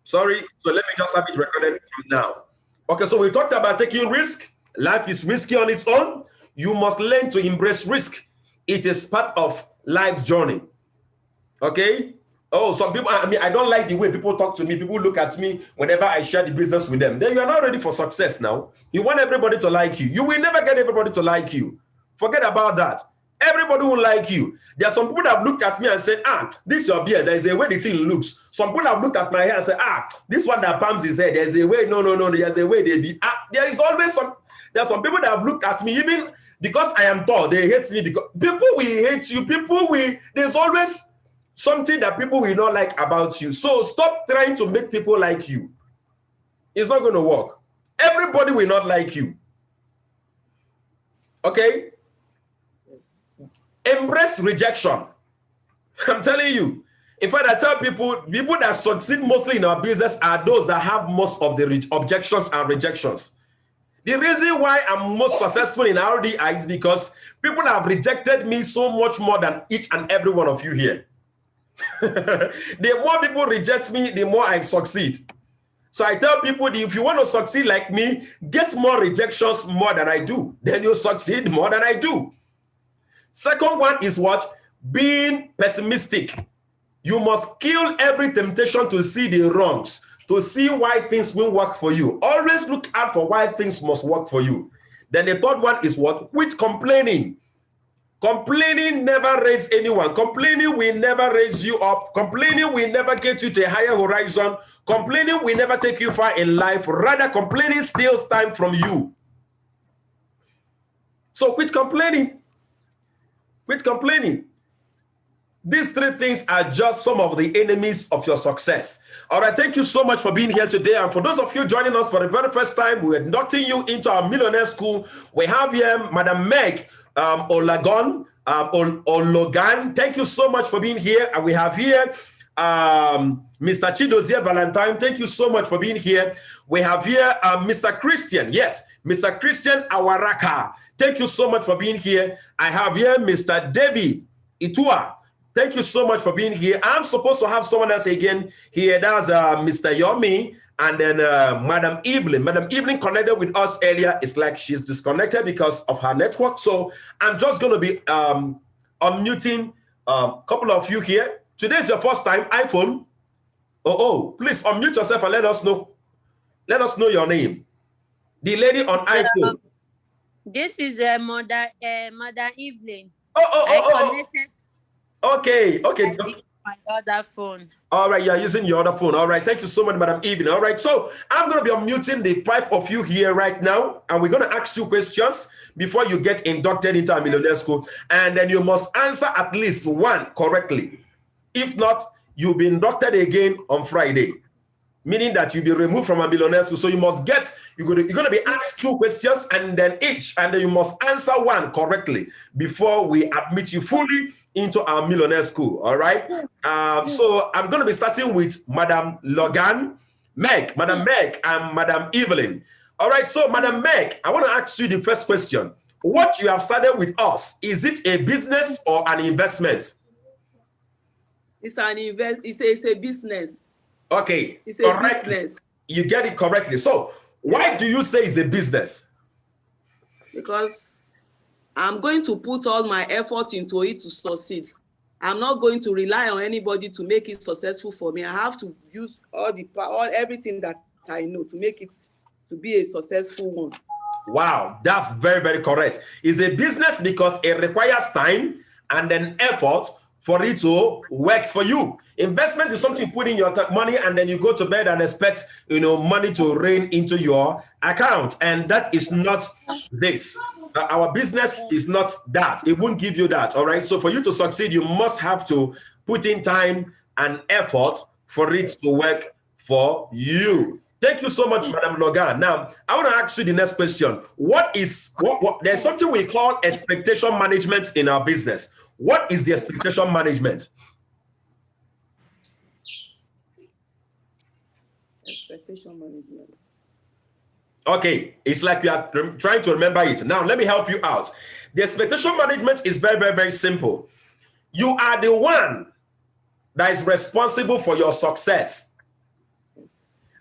Sorry, so let me just have it recorded from now. Okay, so we talked about taking risk. Life is risky on its own. You must learn to embrace risk. It is part of life's journey. Okay? Oh, some people, I mean, I don't like the way people talk to me. People look at me whenever I share the business with them. Then you are not ready for success now. You want everybody to like you. You will never get everybody to like you. Forget about that. Everybody will like you. There are some people that have looked at me and said, this is your beard. There is a way the thing looks. Some people have looked at my hair and said, this one that palms his head. There's a way. No. There's a way they be. There is always some. There are some people that have looked at me, even because I am tall. They hate me because people will hate you. There's always something that people will not like about you. So stop trying to make people like you. It's not going to work. Everybody will not like you. Okay? Embrace rejection. I'm telling you. In fact, I tell people that succeed mostly in our business are those that have most of the objections and rejections. The reason why I'm most successful in RDI is because people have rejected me so much more than each and every one of you here. The more people reject me, the more I succeed. So I tell people, if you want to succeed like me, get more rejections more than I do. Then you succeed more than I do. Second one is what? Being pessimistic. You must kill every temptation to see the wrongs, to see why things will work for you. Always look out for why things must work for you. Then the third one is what? Quit complaining. Complaining never raises anyone. Complaining will never raise you up. Complaining will never get you to a higher horizon. Complaining will never take you far in life. Rather, complaining steals time from you. So quit complaining. Quit complaining. These three things are just some of the enemies of your success. All right, thank you so much for being here today. And for those of you joining us for the very first time, we're inducting you into our Millionaire School. We have here Madam Meg Ologan. Thank you so much for being here. And we have here Mr. Chidozie Valentine. Thank you so much for being here. We have here Mr. Christian. Yes, Mr. Christian Awaraka. Thank you so much for being here. I have here Mr. David Itua. Thank you so much for being here. I'm supposed to have someone else again here. That's Mr. Yomi and then Madam Evelyn. Madam Evelyn connected with us earlier. It's like she's disconnected because of her network. So I'm just going to be unmuting a couple of you here. Today's your first time, iPhone. Please unmute yourself and let us know. Let us know your name. The lady on iPhone. This is Mother Evelyn. I connected. Okay. My other phone. All right, you're using your other phone. All right, thank you so much, Madam Evelyn. All right, so I'm going to be unmuting the 5 of you here right now, and we're going to ask you questions before you get inducted into our Millionaire School, and then you must answer at least one correctly. If not, you'll be inducted again on Friday, meaning that you'll be removed from a Millionaire School. So you must you're going to be asked 2 questions, and then you must answer one correctly before we admit you fully into our Millionaire School. All right. So I'm going to be starting with Madam Logan, Madam Meg, and Madam Evelyn. All right. So Madam Meg, I want to ask you the first question. What you have started with us, is it a business or an investment? It's a business. Okay. It's a business. You get it correctly. So why do you say it's a business? Because I'm going to put all my effort into it to succeed. I'm not going to rely on anybody to make it successful for me. I have to use everything that I know to make it to be a successful one. Wow, that's very, very correct. It's a business because it requires time and then effort for it to work for you. Investment is something you put in your money and then you go to bed and expect money to rain into your account, and that is not this. Our business is not that. It won't give you that. All right. So for you to succeed, you must have to put in time and effort for it to work for you. Thank you so much, Madam Logan. Now, I want to ask you the next question. There's something we call expectation management in our business. What is the expectation management? Expectation management. Okay, it's like we are trying to remember it. Now, let me help you out. The expectation management is very, very, very simple. You are the one that is responsible for your success.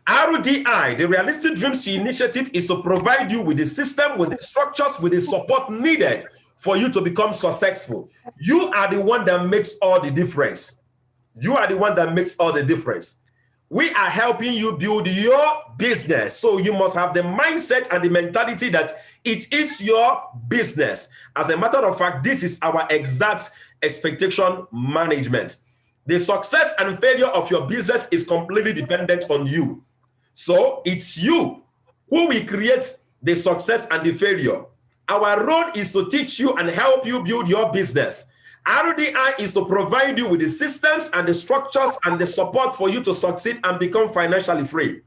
RDI, the Realistic Dreams Initiative, is to provide you with the system, with the structures, with the support needed for you to become successful. You are the one that makes all the difference. You are the one that makes all the difference. We are helping you build your business. So you must have the mindset and the mentality that it is your business. As a matter of fact, this is our exact expectation management. The success and failure of your business is completely dependent on you. So it's you who will create the success and the failure. Our role is to teach you and help you build your business. RDI is to provide you with the systems and the structures and the support for you to succeed and become financially free.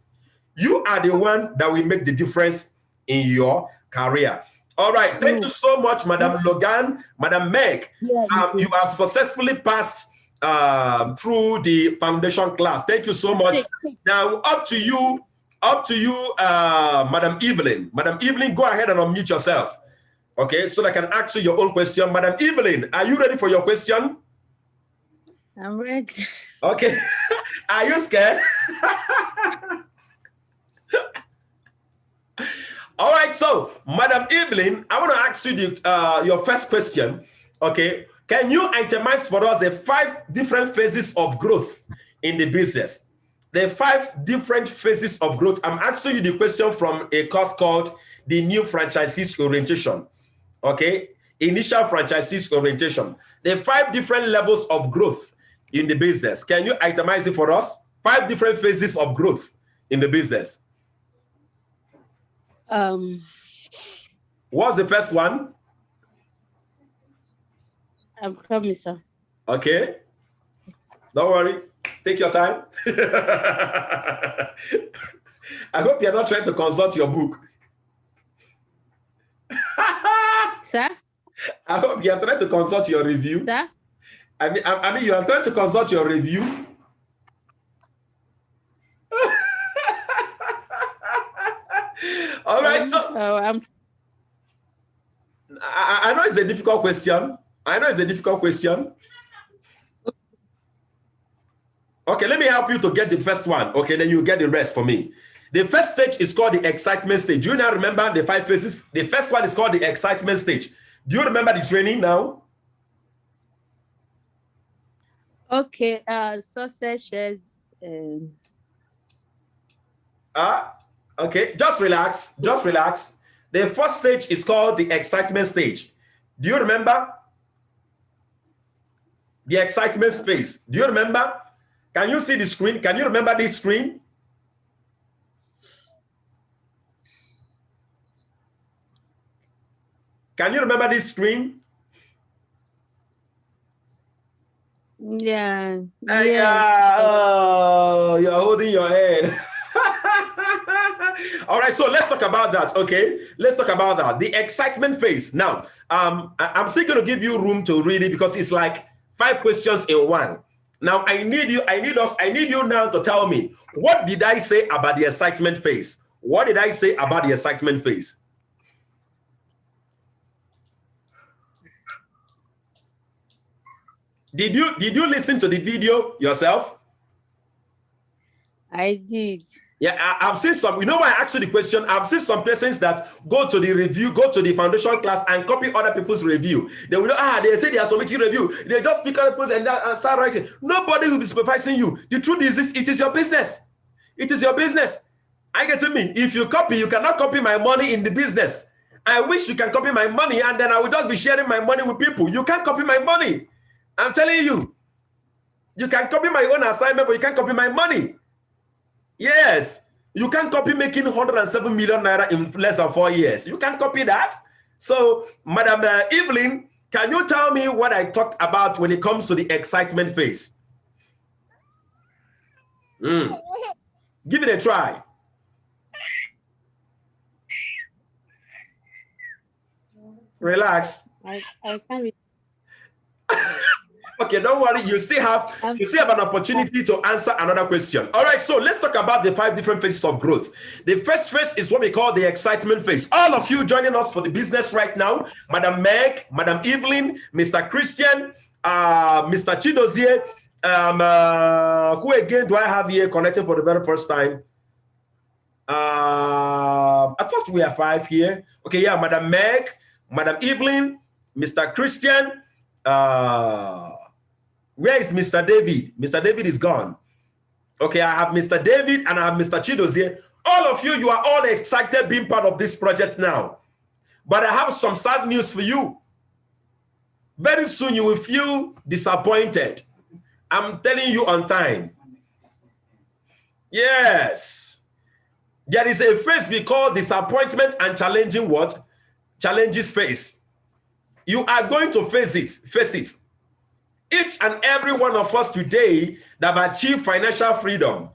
You are the one that will make the difference in your career. All right. Thank you so much, Madam Logan, Madam Meg. You have successfully passed through the foundation class. Thank you so much. Now, up to you, Madam Evelyn. Madam Evelyn, go ahead and unmute yourself. Okay, so I can ask you your own question. Madam Evelyn, are you ready for your question? I'm ready. Okay. Are you scared? All right, so Madam Evelyn, I want to ask you your first question. Okay, can you itemize for us the 5 different phases of growth in the business? The 5 different phases of growth. I'm asking you the question from a course called the New Franchisees Orientation. Okay, initial franchisees orientation. There are 5 different levels of growth in the business. Can you itemize it for us? 5 different phases of growth in the business. What's the first one? I'm coming, sir. Okay. Don't worry. Take your time. I hope you're not trying to consult your book. Sir? I hope you are trying to consult your review. Sir? I mean, you are trying to consult your review. All right. So I know it's a difficult question. Okay, let me help you to get the first one. Okay, then you get the rest for me. The first stage is called the excitement stage. Do you now remember the 5 phases? The first one is called the excitement stage. Do you remember the training now? Okay, sausages. Okay, just relax. The first stage is called the excitement stage. Do you remember? The excitement space. Do you remember? Can you see the screen? Can you remember this screen? Can you remember this screen? Yeah. Oh, you're holding your head. All right, so let's talk about that. Okay, let's talk about that. The excitement phase. Now, I'm still going to give you room to read it because it's like 5 questions in one. Now, I need you now to tell me, what did I say about the excitement phase? What did I say about the excitement phase? Did you listen to the video yourself? I did. Yeah, I've seen some. You know why I asked you the question? I've seen some persons that go to the review, go to the foundation class and copy other people's review. They will they say they are submitting review. They just pick other people's and start writing. Nobody will be supervising you. The truth is this: it is your business. It is your business. I get to me. If you copy, you cannot copy my money in the business. I wish you can copy my money and then I will just be sharing my money with people. You can't copy my money. I'm telling you. You can copy my own assignment, but you can't copy my money. Yes, you can't copy making 107 million naira in less than 4 years. You can't copy that. So, Madam Evelyn, can you tell me what I talked about when it comes to the excitement phase? Give it a try. Relax. I can't. Okay, don't worry. You still have an opportunity to answer another question. All right, so let's talk about the 5 different phases of growth. The first phase is what we call the excitement phase. All of you joining us for the business right now, Madam Meg, Madam Evelyn, Mr. Christian, Mr. Chidozie, who again do I have here connecting for the very first time? I thought we are 5 here. Okay, yeah, Madam Meg, Madam Evelyn, Mr. Christian. Where is Mr. David? Mr. David is gone. Okay, I have Mr. David and I have Mr. Chidos here. All of you, you are all excited being part of this project now. But I have some sad news for you. Very soon you will feel disappointed. I'm telling you on time. Yes. There is a phase we call disappointment and challenging what? Challenges phase. You are going to face it. Face it. Each and every one of us today that have achieved financial freedom,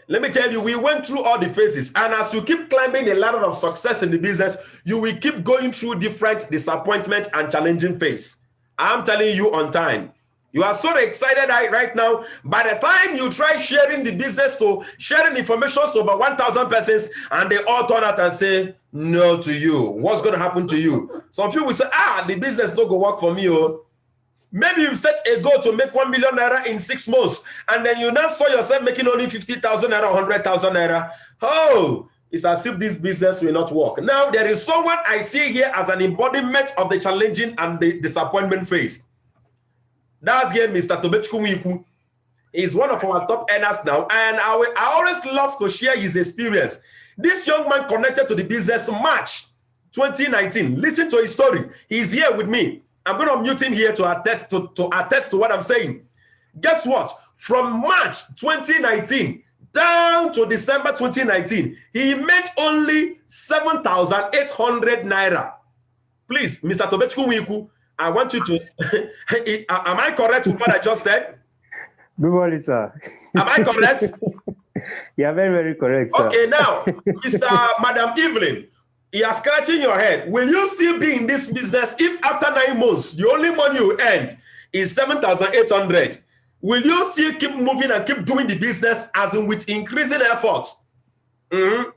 let me tell you, we went through all the phases. And as you keep climbing the ladder of success in the business, you will keep going through different disappointment and challenging phase. I'm telling you on time. You are so excited right now. By the time you try sharing the business to sharing information to over 1,000 persons, and they all turn out and say no to you, what's going to happen to you? Some people will say, the business don't go work for me. Oh. Maybe you set a goal to make 1 million naira in 6 months, and then you now saw yourself making only 50,000 naira, 100,000 naira. Oh, it's as if this business will not work. Now, there is someone I see here as an embodiment of the challenging and the disappointment phase. That's here, Mr. Tobechukwu. He's one of our top earners now, and I always love to share his experience. This young man connected to the business March 2019. Listen to his story. He's here with me. I'm going to mute him here to attest to what I'm saying. Guess what? From March 2019 down to December 2019, he made only 7,800 naira. Please, Mr. Tobechukwu, I want you to. Am I correct with what I just said? Good morning, sir. Am I correct? You are very, very correct, sir. Okay, now, Madam Evelyn, you are scratching your head. Will you still be in this business if after 9 months, the only money you earn is 7,800? Will you still keep moving and keep doing the business as in with increasing effort? Mm-hmm.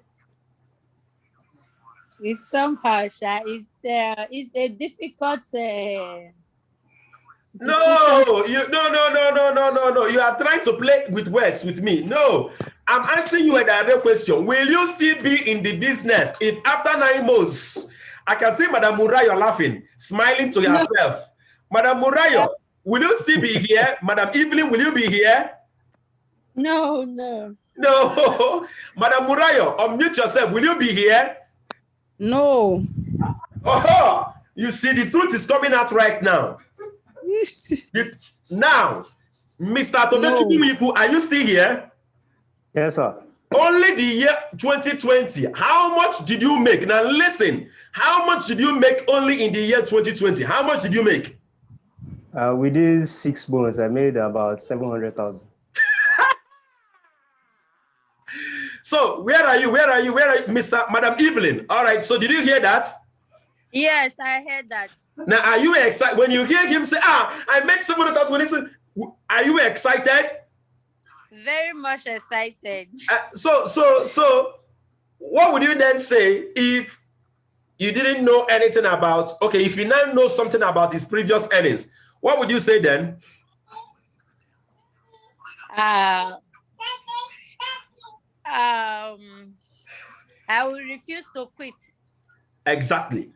It's somehow, it's a difficult. No. You are trying to play with words with me. No, I'm asking you a direct question. Will you still be in the business if after 9 months? I can see Madam Murayo laughing, smiling to yourself. No. Madam Murayo, will you still be here? Madam Evelyn, will you be here? No. Madam Murayo, unmute yourself. Will you be here? No. Oh, you see, the truth is coming out right now. Now, Mr. Tobechukwu, are you still here? Yes, sir. Only the year 2020. How much did you make? Now listen, how much did you make only in the year 2020? How much did you make? Within 6 months, I made about 700,000. So where are you, Madam Evelyn? All right, so did you hear that? Yes, I heard that. Now, are you excited when you hear him say, I made 700,000? Listen, are you excited? Very much excited. So what would you then say if you didn't know anything about, okay, if you now know something about his previous earnings, what would you say then? I will refuse to quit. Exactly.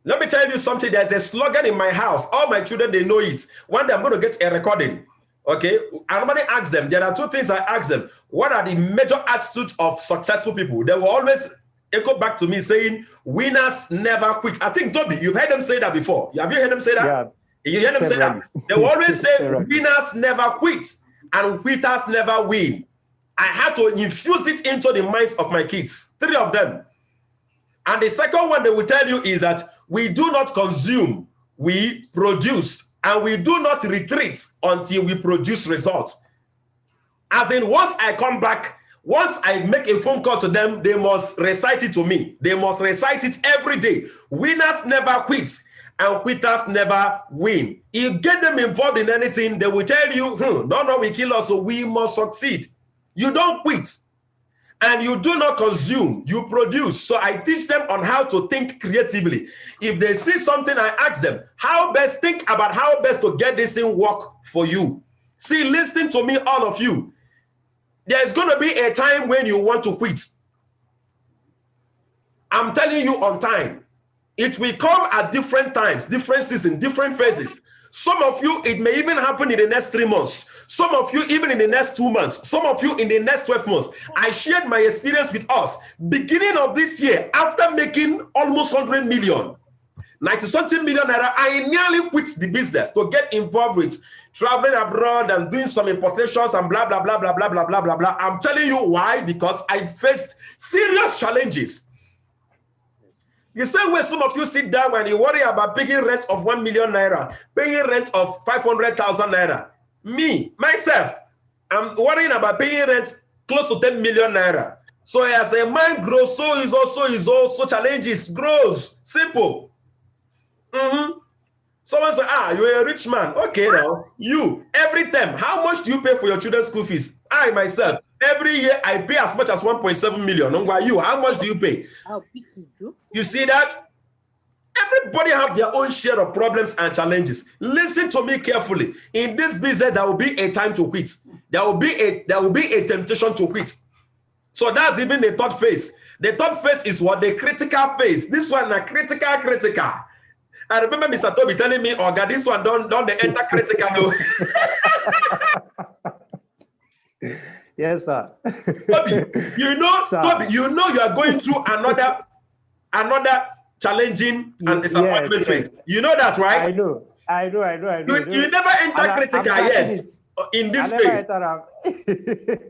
Let me tell you something. There's a slogan in my house. All my children, they know it. One day I'm going to get a recording. Okay. I normally ask them. There are 2 things I ask them. What are the major attitudes of successful people? They will always echo back to me saying, winners never quit. I think, Toby, you've heard them say that before. Have you heard them say that? Yeah. You hear them say that? They will always say, winners never quit and quitters never win. I had to infuse it into the minds of my kids, 3 of them. And the second one they will tell you is that we do not consume, we produce, and we do not retreat until we produce results. As in, once I come back, once I make a phone call to them, they must recite it to me. They must recite it every day. Winners never quit, and quitters never win. You get them involved in anything, they will tell you, no, we kill us, so we must succeed. You don't quit. And you do not consume, you produce. So I teach them on how to think creatively. If they see something, I ask them, think about how best to get this thing work for you. See, listen to me, all of you. There's going to be a time when you want to quit. I'm telling you on time. It will come at different times, different seasons, different phases. Some of you, it may even happen in the next 3 months. Some of you, even in the next 2 months. Some of you, in the next 12 months. I shared my experience with us. Beginning of this year, after making almost 100 million, 90-something million naira, I nearly quit the business to get involved with traveling abroad and doing some importations and blah, blah, blah, blah, blah, blah, blah, blah, blah. I'm telling you why. Because I faced serious challenges. The same way some of you sit down and you worry about paying rent of 1 million naira, paying rent of 500,000 naira. Me, myself, I'm worrying about paying rent close to 10 million naira. So as a mind grows, so is also challenges grows. Simple. Someone say, you're a rich man. Okay, now you every term, how much do you pay for your children's school fees? I myself, every year I pay as much as 1.7 million. You, how much do you pay? You see that? Everybody have their own share of problems and challenges. Listen to me carefully. In this business, there will be a time to quit. There will be a temptation to quit. So that's even the third phase. The third phase is what? The critical phase. This one is critical. I remember Mr. Toby telling me, oh God, this one don't the enter critical. Yes, sir. Toby, Toby, you know you are going through another challenging and disappointment phase. You know that, right? I know. You never enter critical yet in this phase.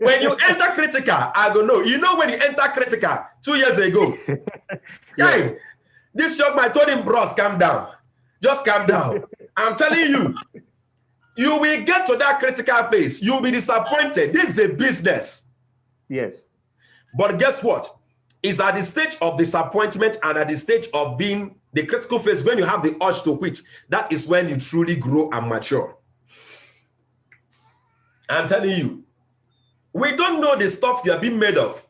When you enter critical, I don't know. You know when you enter critical 2 years ago. Guys, this young man told him, bros, calm down. Just calm down. I'm telling you, you will get to that critical phase. You'll be disappointed. This is a business. Yes. But guess what? It's at the stage of disappointment and at the stage of being the critical phase when you have the urge to quit. That is when you truly grow and mature. I'm telling you, we don't know the stuff you are being made of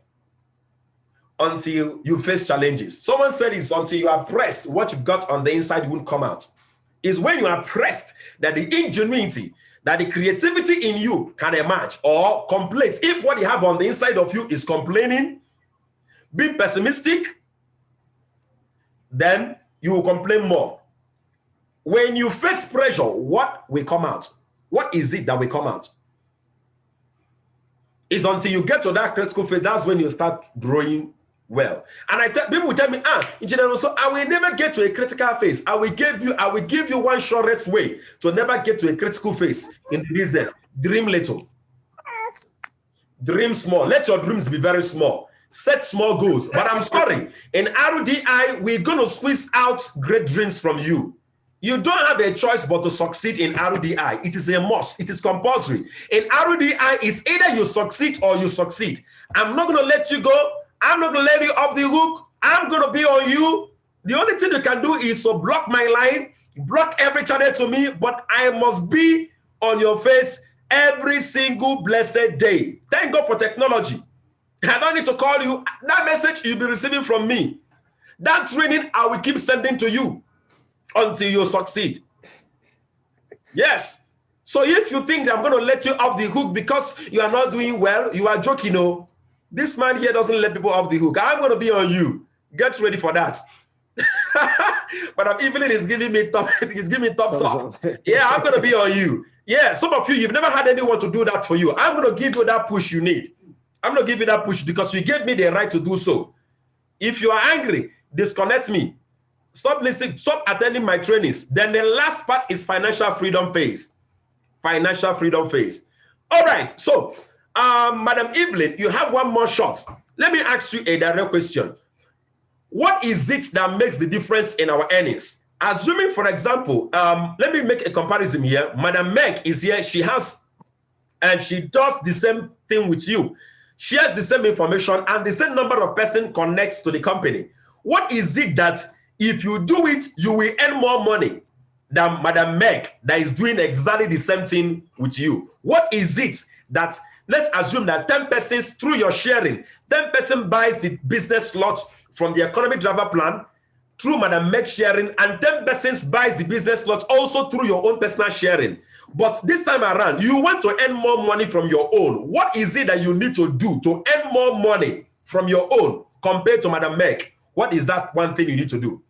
until you face challenges. Someone said it's until you are pressed, what you've got on the inside won't come out. It's when you are pressed that the ingenuity, that the creativity in you can emerge or complains. If what you have on the inside of you is complaining, being pessimistic, then you will complain more. When you face pressure, what will come out? What is it that will come out? It's until you get to that critical phase, that's when you start growing well. And people will tell me, engineer, so I will never get to a critical phase. I will give you one surest way to never get to a critical phase in the business. Dream little. Dream small. Let your dreams be very small. Set small goals. But I'm sorry, in RDI, we're going to squeeze out great dreams from you. You don't have a choice but to succeed in RDI. It is a must. It is compulsory. In RDI, it's either you succeed or you succeed. I'm not going to let you go. I'm not going to let you off the hook. I'm going to be on you. The only thing you can do is to block my line, block every channel to me, but I must be on your face every single blessed day. Thank God for technology. I don't need to call you. That message you'll be receiving from me. That training I will keep sending to you until you succeed. Yes. So if you think that I'm going to let you off the hook because you are not doing well, you are joking. No, this man here doesn't let people off the hook. I'm going to be on you. Get ready for that. But Evelyn is giving me thumbs up. Yeah, I'm going to be on you. Yeah, some of you've never had anyone to do that for you. I'm going to give you that push you need. I'm going to give you that push because you gave me the right to do so. If you are angry, disconnect me. Stop listening, stop attending my trainings. Then the last part is financial freedom phase. Financial freedom phase. All right, so Madam Evelyn, you have one more shot. Let me ask you a direct question. What is it that makes the difference in our earnings? Assuming, for example, let me make a comparison here. Madam Meg is here. She has, and she does the same thing with you. She has the same information and the same number of person connects to the company. What is it that if you do it, you will earn more money than Madam Meg that is doing exactly the same thing with you? What is it that, let's assume that 10 persons through your sharing, 10 person buys the business slot from the economic driver plan through Madam Meg sharing, and 10 persons buys the business slot also through your own personal sharing. But this time around, you want to earn more money from your own. What is it that you need to do to earn more money from your own compared to Madam Meg? What is that one thing you need to do?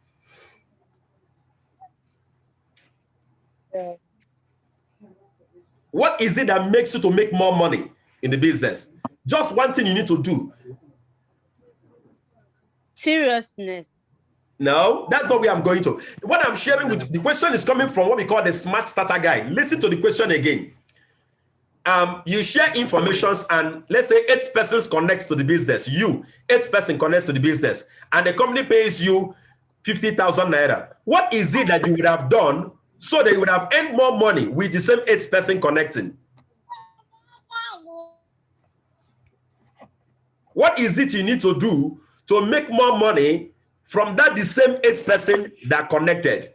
What is it that makes you to make more money in the business? Just one thing you need to do. Seriousness. No, that's not where I'm going to. What I'm sharing with the question is coming from what we call the Smart Starter Guide. Listen to the question again. You share informations and let's say 8 persons connects to the business. 8 person connects to the business and the company pays you 50,000 naira. What is it that you would have done so that you would have earned more money with the same 8 person connecting? What is it you need to do to make more money from that the same 8 person that connected?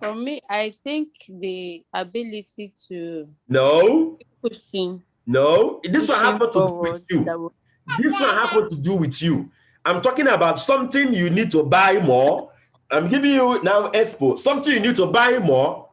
For me, I think the ability to pushing. No, this one has not to do with you. This one has what to do with you. I'm talking about something you need to buy more. I'm giving you now expo. Something you need to buy more.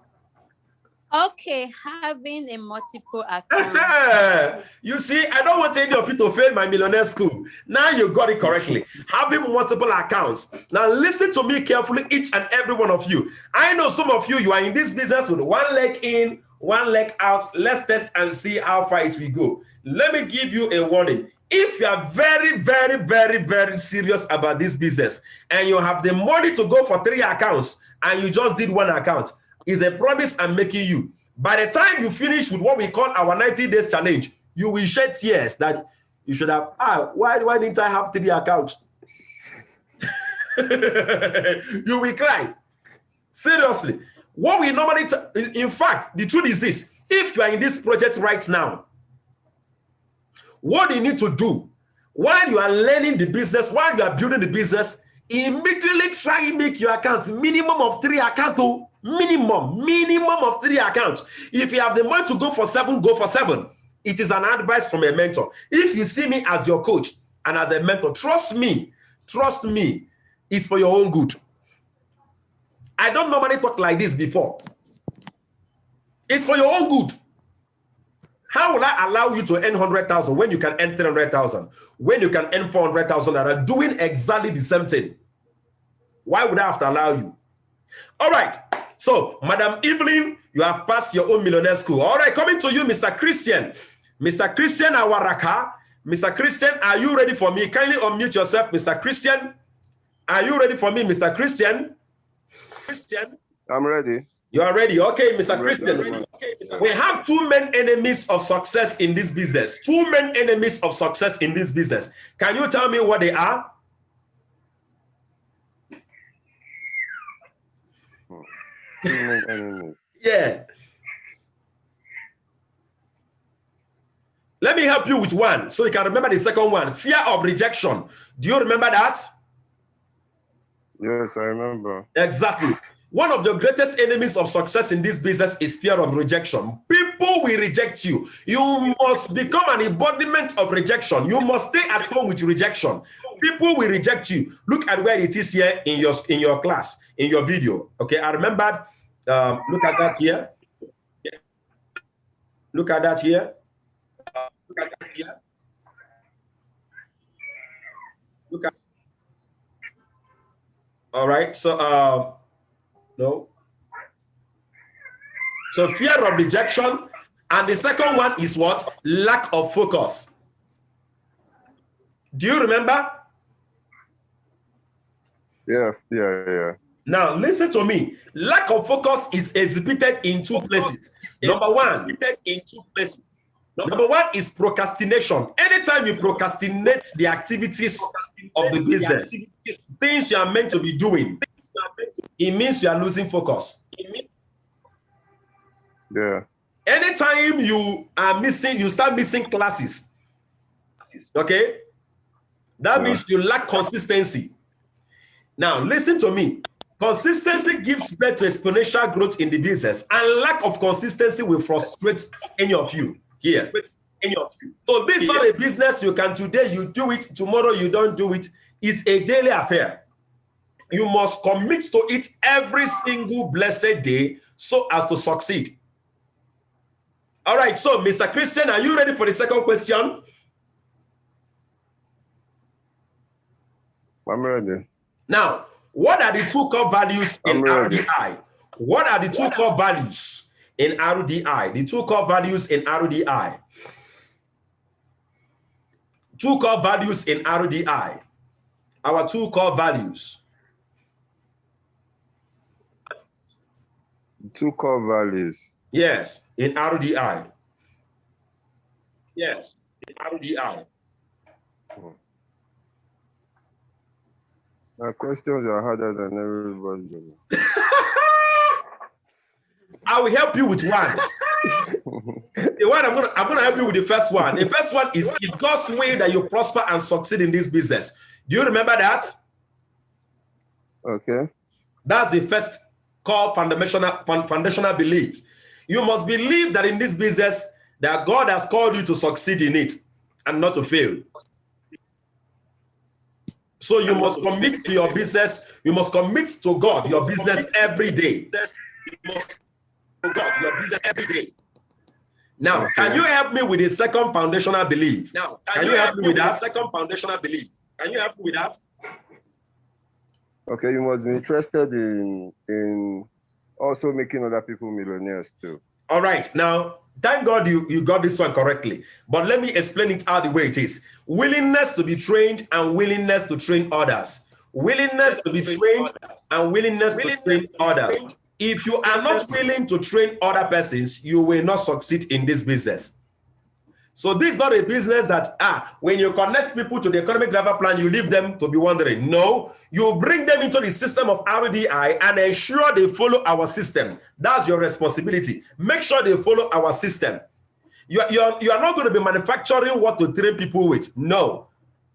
Okay, having a multiple account. You see, I don't want any of you to fail my millionaire school. Now you got it correctly. Having multiple accounts. Now listen to me carefully, each and every one of you. I know some of you, you are in this business with one leg in, one leg out. Let's test and see how far it will go. Let me give you a warning. If you are very, very, very, very serious about this business and you have the money to go for 3 accounts and you just did 1 account, is a promise I'm making you. By the time you finish with what we call our 90 days challenge, you will shed tears that you should have, why didn't I have 3 accounts? You will cry. Seriously. What we normally, in fact, the truth is this. If you are in this project right now, what you need to do while you are learning the business, while you are building the business, immediately try and make your accounts minimum of 3 accounts. Minimum of 3 accounts. If you have the money to go for 7, go for 7. It is an advice from a mentor. If you see me as your coach and as a mentor, trust me, it's for your own good. I don't normally talk like this before. It's for your own good. How will I allow you to earn 100,000 when you can earn 300,000? When you can earn 400,000 that are doing exactly the same thing? Why would I have to allow you? All right. So, Madam Evelyn, you have passed your own millionaire school. All right, coming to you, Mr. Christian. Mr. Christian Awaraka. Mr. Christian, are you ready for me? Kindly unmute yourself, Mr. Christian. Are you ready for me, Mr. Christian? Christian? I'm ready. You are ready. Okay, Mr. Christian. We have 2 main enemies of success in this business. 2 main enemies of success in this business. Can you tell me what they are? Yeah. Let me help you with one so you can remember the second one. Fear of rejection. Do you remember that? Yes, I remember. Exactly. One of the greatest enemies of success in this business is fear of rejection. People will reject you. You must become an embodiment of rejection. You must stay at home with rejection. People will reject you. Look at where it is here in your class, in your video. Okay, I remembered. Look at that here. Look at that here. Look at that here. Look at. All right. So no. So fear of rejection, and the second one is what? Lack of focus. Do you remember? Yeah. Now listen to me. Lack of focus is exhibited in 2 places. Number one is procrastination. Anytime you procrastinate the activities of the business, things you are meant to be doing, it means you are losing focus. Yeah. Anytime you start missing classes, okay? That means you lack consistency. Now, listen to me. Consistency gives birth to exponential growth in the business, and lack of consistency will frustrate any of you here. So this is not a business you can today you do it, tomorrow you don't do it. It's a daily affair. You must commit to it every single blessed day so as to succeed. All right, so Mr. Christian, are you ready for the second question? I'm ready. Now, what are the two core values in ready. RDI? What are the two core values in RDI? The two core values in RDI. Two core values in RDI. Our two core values. Two core values. Yes, in RDI. Yes, in RDI. My questions are harder than everybody. I will help you with one. The one I'm gonna help you with the first one. The first one is it God's way that you prosper and succeed in this business. Do you remember that? Okay. That's the first core foundational belief. You must believe that in this business that God has called you to succeed in it and not to fail. So you must commit to your business. You must commit to God, your business every day. Now, can you help me with the second foundational belief? Now, can you help me with that second foundational belief? Can you help me with that? Okay, you must be interested in also making other people millionaires too. All right, now, thank God you got this one correctly. But let me explain it out the way it is. Willingness to be trained and willingness to train others. Willingness to be trained and willingness to train others. If you are not willing to train other persons, you will not succeed in this business. So this is not a business that, when you connect people to the economic level plan, you leave them to be wondering. No, you bring them into the system of RDI and ensure they follow our system. That's your responsibility. Make sure they follow our system. You are not going to be manufacturing what to train people with. No.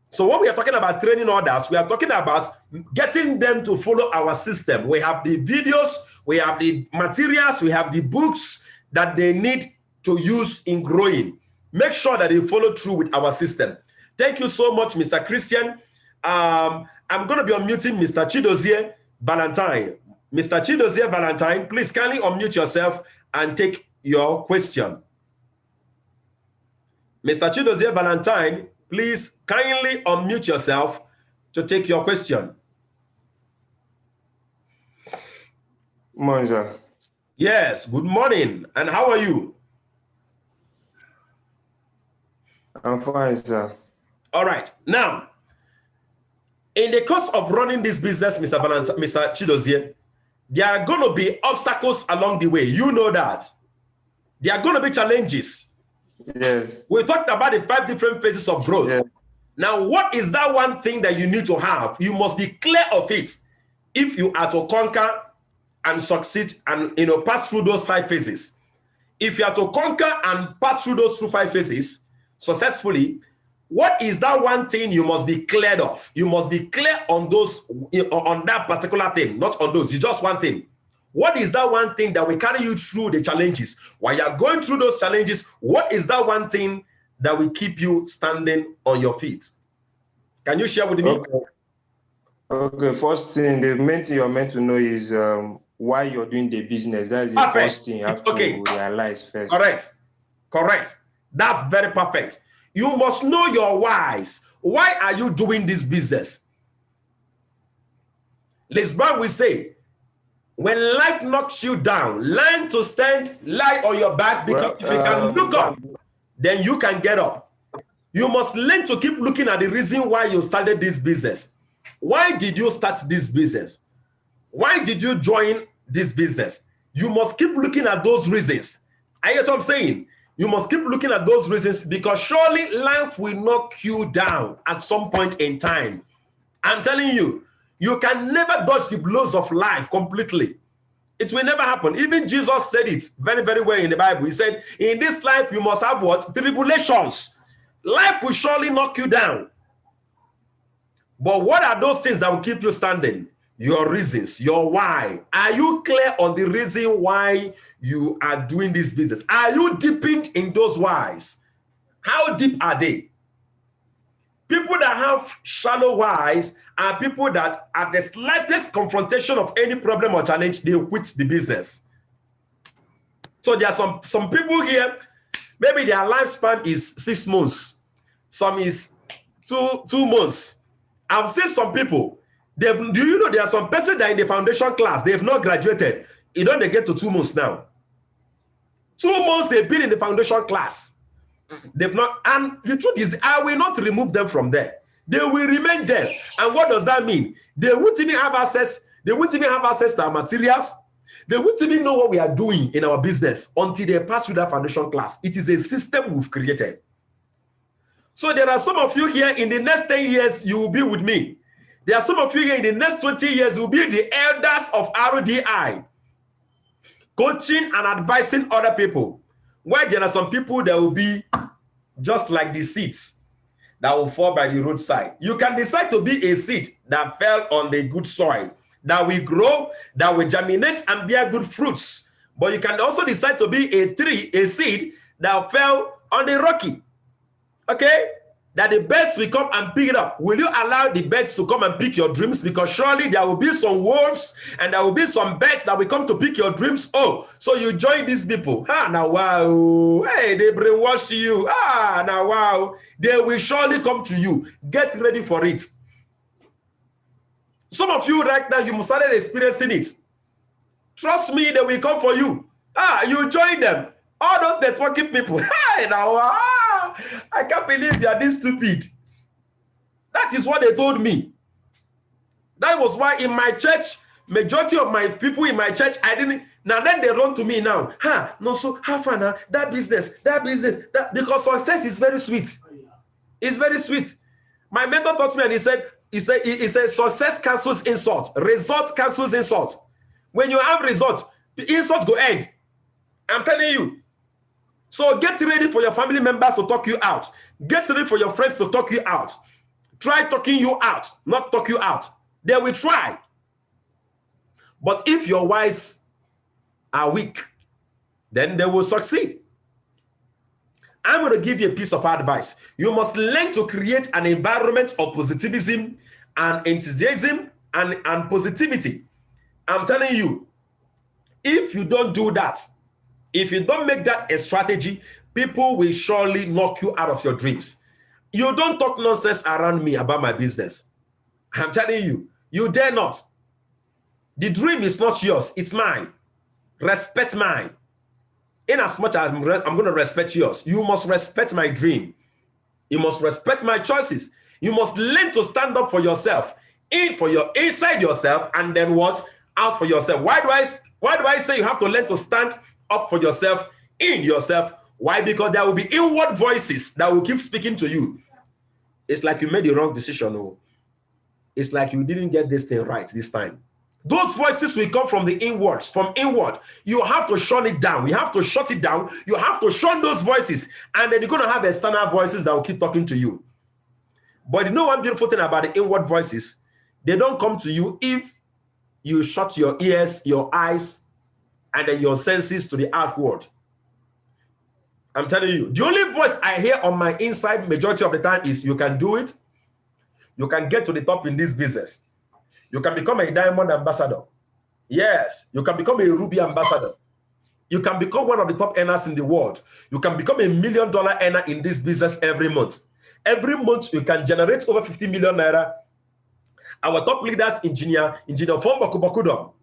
So when we are talking about training others, we are talking about getting them to follow our system. We have the videos, we have the materials, we have the books that they need to use in growing. Make sure that they follow through with our system. Thank you so much, Mr. Christian. I'm going to be unmuting Mr. Chidozie Valentine. Mr. Chidozie Valentine, please kindly unmute yourself and take your question. Mr. Chidozie Valentine, please kindly unmute yourself to take your question. Morning, sir. Yes, good morning. And how are you? I'm fine, sir. All right. Now, in the course of running this business, Mr. Chidozie, there are going to be obstacles along the way. You know that. There are going to be challenges. Yes. We talked about the 5 different phases of growth. Yes. Now, what is that one thing that you need to have? You must be clear of it if you are to conquer and succeed and pass through those 5 phases. If you are to conquer and pass through those 5 phases successfully, what is that one thing you must be cleared of? You must be clear on those, on that particular thing, not on those. It's just one thing. What is that one thing that will carry you through the challenges? While you are going through those challenges, what is that one thing that will keep you standing on your feet? Can you share with me? Okay. First thing, the main thing you're meant to know is why you're doing the business. That is the first thing you have to realize first. Correct. That's very perfect. You must know your whys. Why are you doing this business? Lisbon will say, when life knocks you down, learn to stand, lie on your back, because if you can look up, then you can get up. You must learn to keep looking at the reason why you started this business. Why did you start this business? Why did you join this business? You must keep looking at those reasons. I get what I'm saying? You must keep looking at those reasons, because surely life will knock you down at some point in time. I'm telling you, you can never dodge the blows of life completely. It will never happen. Even Jesus said it very, very well in the Bible. He said, in this life, you must have what? Tribulations. Life will surely knock you down. But what are those things that will keep you standing? Your reasons, your why. Are you clear on the reason why you are doing this business? Are you deep in those whys? How deep are they? People that have shallow eyes are people that at the slightest confrontation of any problem or challenge, they quit the business. So there are some people here, maybe their lifespan is 6 months. Some is two months. I've seen some people, do you know there are some persons that are in the foundation class, they have not graduated. You know, they get to 2 months now. 2 months they've been in the foundation class. They've not, and the truth is, I will not remove them from there. They will remain there. And what does that mean? They won't even have access. They won't even have access to our materials. They won't even know what we are doing in our business until they pass through that foundation class. It is a system we've created. So there are some of you here, in the next 10 years, you will be with me. There are some of you here in the next 20 years, you will be the elders of RDI, coaching and advising other people. Where there are some people that will be just like the seeds that will fall by the roadside. You can decide to be a seed that fell on the good soil, that will grow, that will germinate and bear good fruits. But you can also decide to be a tree, a seed that fell on the rocky. Okay? That the birds will come and pick it up. Will you allow the birds to come and pick your dreams? Because surely there will be some wolves and there will be some birds that will come to pick your dreams. Oh, so you join these people. Ah, now wow. Hey, they brainwashed you. Ah, now wow. They will surely come to you. Get ready for it. Some of you right now, you started experiencing it. Trust me, they will come for you. Ah, you join them. All those networking people. Hey, now wow. I can't believe you are this stupid. That is what they told me. That was why in my church, majority of my people in my church, I didn't. Now then they run to me now. No, so have fun, that business, because success is very sweet. It's very sweet. My mentor taught me, and he said, success cancels insult. Result cancels insult. When you have result, the insult go end. I'm telling you. So get ready for your family members to talk you out. Get ready for your friends to talk you out. Try talking you out, not talk you out. They will try. But if your wives are weak, then they will succeed. I'm going to give you a piece of advice. You must learn to create an environment of positivism and enthusiasm and positivity. I'm telling you, if you don't do that, if you don't make that a strategy, people will surely knock you out of your dreams. You don't talk nonsense around me about my business. I'm telling you, you dare not. The dream is not yours, it's mine. Respect mine. In as much as I'm going to respect yours, you must respect my dream. You must respect my choices. You must learn to stand up for yourself, inside yourself, and then what? Out for yourself. Why do I say you have to learn to stand up for yourself, in yourself? Why? Because there will be inward voices that will keep speaking to you. It's like you made the wrong decision. Oh. It's like you didn't get this thing right this time. Those voices will come from the inwards, from inward. You have to shut it down. You have to shut it down. You have to shut those voices. And then you're going to have external voices that will keep talking to you. But you know one beautiful thing about the inward voices? They don't come to you if you shut your ears, your eyes, and then your senses to the outward. I'm telling you, the only voice I hear on my inside majority of the time is you can do it. You can get to the top in this business. You can become a diamond ambassador. Yes, you can become a ruby ambassador. You can become one of the top earners in the world. You can become $1 million earner in this business every month. Every month, you can generate over 50 million naira. Our top leaders, Engineer Fomba Kubakudom,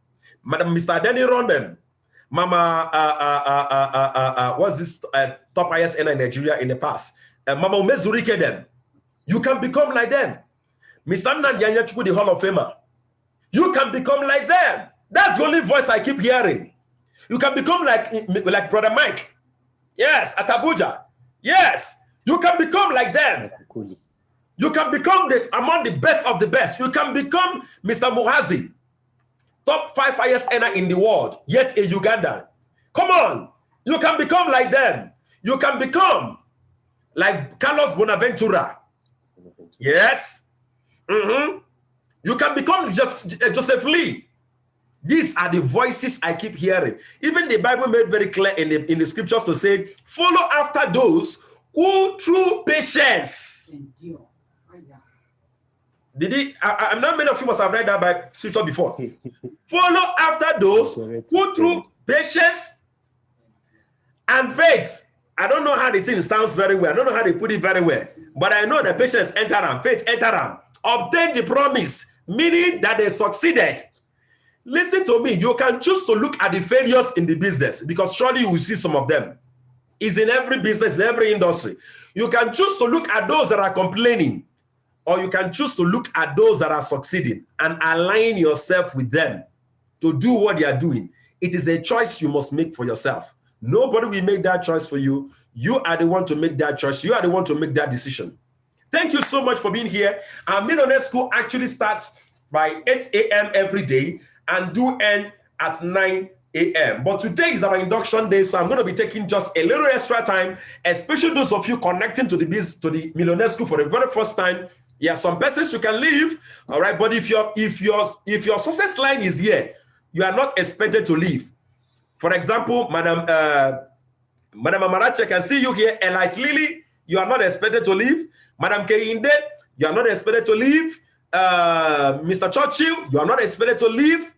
Madam Mr. Danny Ronden, Mama, what's this top highest earner in Nigeria in the past? Mama Umezurike them. You can become like them. Mr. Nanyanya Chukwu, the Hall of Famer. You can become like them. That's the only voice I keep hearing. You can become like Brother Mike. Yes, at Abuja. Yes, you can become like them. You can become among the best of the best. You can become Mr. Muhazi, top 5 highest earner in the world, yet a Ugandan. Come on. You can become like them. You can become like Carlos Bonaventura. Yes. You can become Joseph Lee. These are the voices I keep hearing. Even the Bible made very clear in the scriptures to say, follow after those who through patience I'm not many of you must have read that by scripture before. Follow after those who through patience and faith. I don't know how the thing sounds very well. I don't know how they put it very well. But I know the patience enter them, faith enter them. Obtain the promise, meaning that they succeeded. Listen to me. You can choose to look at the failures in the business because surely you will see some of them. It's in every business, in every industry. You can choose to look at those that are complaining, or you can choose to look at those that are succeeding and align yourself with them to do what they are doing. It is a choice you must make for yourself. Nobody will make that choice for you. You are the one to make that choice. You are the one to make that decision. Thank you so much for being here. Our Millionaire School actually starts by 8 a.m. every day and do end at 9 a.m. But today is our induction day, so I'm going to be taking just a little extra time, especially those of you connecting to the Millionaire School for the very first time. Yeah, some persons you can leave, all right. But if your success line is here, you are not expected to leave. For example, Madam Amarache, can see you here. Elite Lily, you are not expected to leave. Madam Keinde, you are not expected to leave. Mr. Churchill, you are not expected to leave.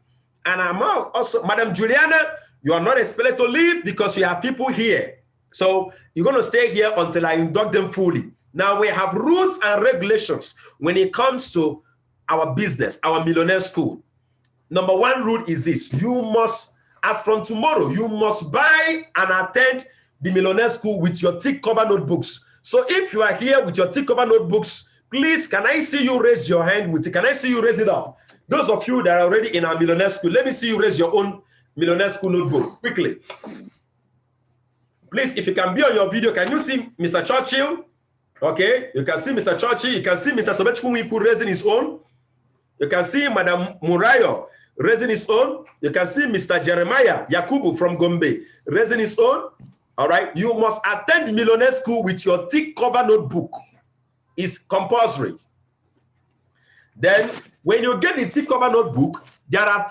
And I'm also, Madam Juliana, you are not expected to leave because you have people here. So you're going to stay here until I induct them fully. Now we have rules and regulations when it comes to our business, our Millionaire School. Number one rule is this. You must, as from tomorrow, you must buy and attend the Millionaire School with your thick cover notebooks. So if you are here with your thick cover notebooks, please, can I see you raise your hand with it? Can I see you raise it up? Those of you that are already in our Millionaire School, let me see you raise your own Millionaire School notebook quickly. Please, if you can be on your video, can you see Mr. Churchill? Okay, you can see Mr. Churchill. You can see Mr. Tobechukwu raising his own. You can see Madam Murayo raising his own. You can see Mr. Jeremiah Yakubu from Gombe raising his own. All right, you must attend the Millionaire School with your thick cover notebook. It's compulsory. Then, when you get the thick cover notebook, there are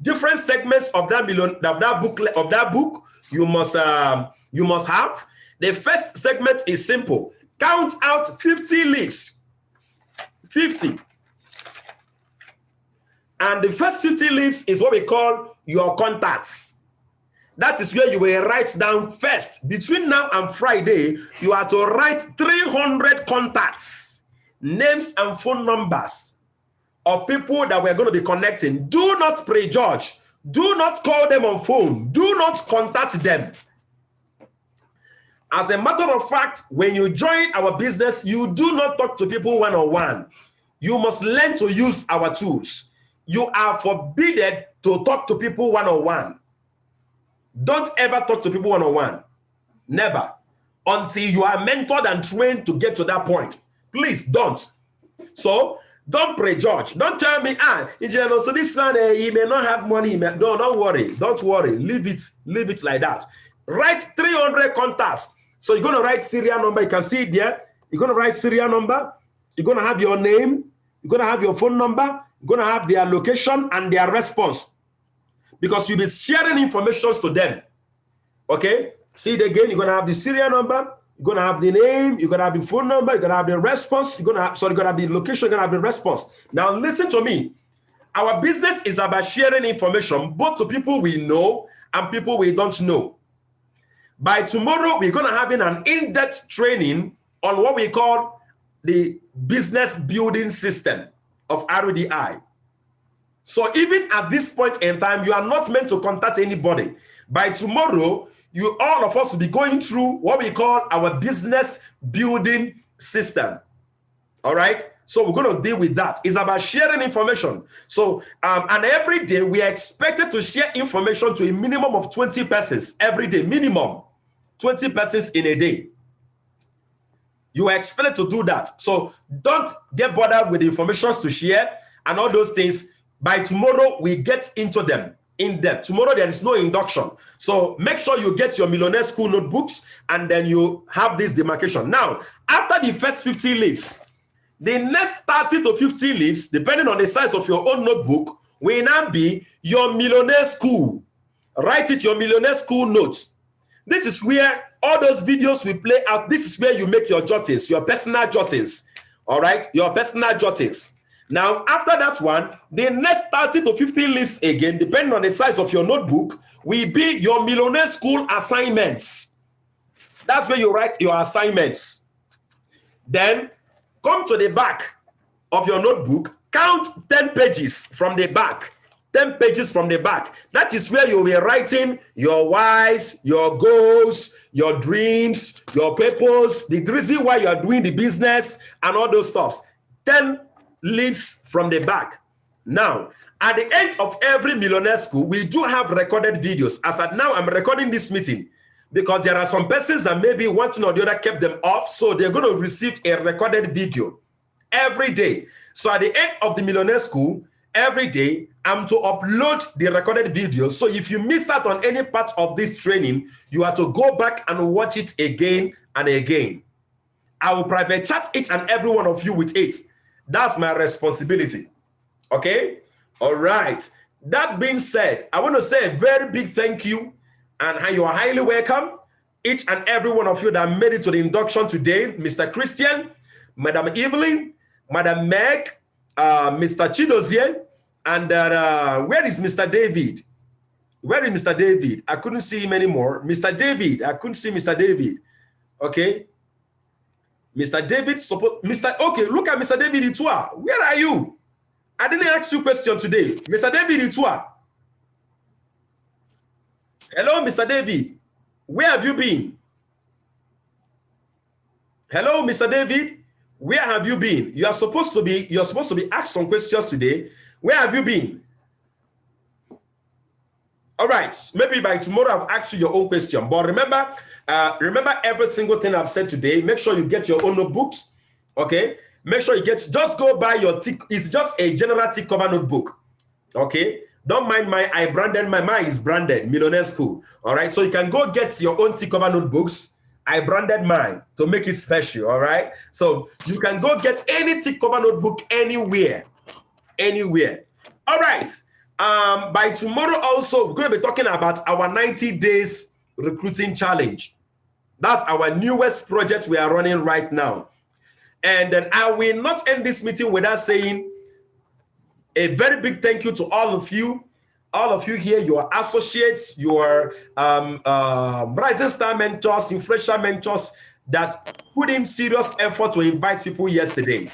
different segments of that book you must have. The first segment is simple. Count out 50 leaves. 50. And the first 50 leaves is what we call your contacts. That is where you will write down first. Between now and Friday, you are to write 300 contacts, names and phone numbers of people that we're going to be connecting. Do not prejudge. Do not call them on phone. Do not contact them. As a matter of fact, when you join our business, you do not talk to people one-on-one. You must learn to use our tools. You are forbidden to talk to people one-on-one. Don't ever talk to people one-on-one. Never. Until you are mentored and trained to get to that point. Please don't. So, don't prejudge. Don't tell me, so this one, he may not have money. No, don't worry. Don't worry. Leave it like that. Write 300 contacts. So you're going to write serial number. You can see it there. You're going to write serial number. You're going to have your name. You're going to have your phone number. You're going to have their location and their response. Because you'll be sharing information to them. Okay? See it again. You're going to have the serial number. You're going to have the name. You're going to have the phone number. You're going to have the response. You're going to have the location. You're going to have the response. Now, listen to me. Our business is about sharing information both to people we know and people we don't know. By tomorrow, we're going to have an in-depth training on what we call the business building system of RDI. So even at this point in time, you are not meant to contact anybody. By tomorrow, all of us will be going through what we call our business building system. All right? So we're going to deal with that. It's about sharing information. So, and every day, we are expected to share information to a minimum of 20 persons every day, minimum. 20 persons in a day. You are expected to do that. So don't get bothered with the information to share and all those things. By tomorrow, we get into them in depth. Tomorrow, there is no induction. So make sure you get your Millionaire School notebooks and then you have this demarcation. Now, after the first 50 leaves, the next 30 to 50 leaves, depending on the size of your own notebook, will now be your Millionaire School. Write it, your Millionaire School notes. This is where all those videos will play out. This is where you make your jottings, your personal jottings. All right, your personal jottings. Now, after that one, the next 30 to 50 leaves again, depending on the size of your notebook, will be your Millionaire School assignments. That's where you write your assignments. Then come to the back of your notebook, count 10 pages from the back. 10 pages from the back. That is where you'll be writing your whys, your goals, your dreams, your purpose, the reason why you are doing the business, and all those stuffs. 10 leaves from the back. Now, at the end of every Millionaire School, we do have recorded videos. As at now, I'm recording this meeting because there are some persons that maybe one thing or the other kept them off, so they're going to receive a recorded video every day. So at the end of the Millionaire School, every day, I'm to upload the recorded video. So if you missed out on any part of this training, you have to go back and watch it again and again. I will private chat each and every one of you with it. That's my responsibility. Okay? All right. That being said, I want to say a very big thank you, and you are highly welcome. Each and every one of you that made it to the induction today, Mr. Christian, Madam Evelyn, Madam Meg, Mr. Chidozie, and where is Mr. David? Where is Mr. David? I couldn't see him anymore. Mr. David, I couldn't see Mr. David. Okay. Mr. David, okay, look at Mr. David Itua. Where are you? I didn't ask you a question today. Mr. David Itua. Hello, Mr. David. Where have you been? Hello, Mr. David. Where have you been? You're supposed to be asked some questions today. Where have you been? All right, maybe by tomorrow I'll ask you your own question. But remember every single thing I've said today. Make sure you get your own notebooks. Okay? Make sure you just go buy your tick. It's just a general tick cover notebook. Okay? Don't mind mine is branded Millionaire School. All right, so you can go get your own tick cover notebooks. I branded mine to make it special. All right, so you can go get any tick cover notebook anywhere. All right, by tomorrow also we're going to be talking about our 90 days recruiting challenge. That's our newest project we are running right now. And then I will not end this meeting without saying a very big thank you to all of you here, your associates, your Rising Star mentors, influential mentors that put in serious effort to invite people yesterday.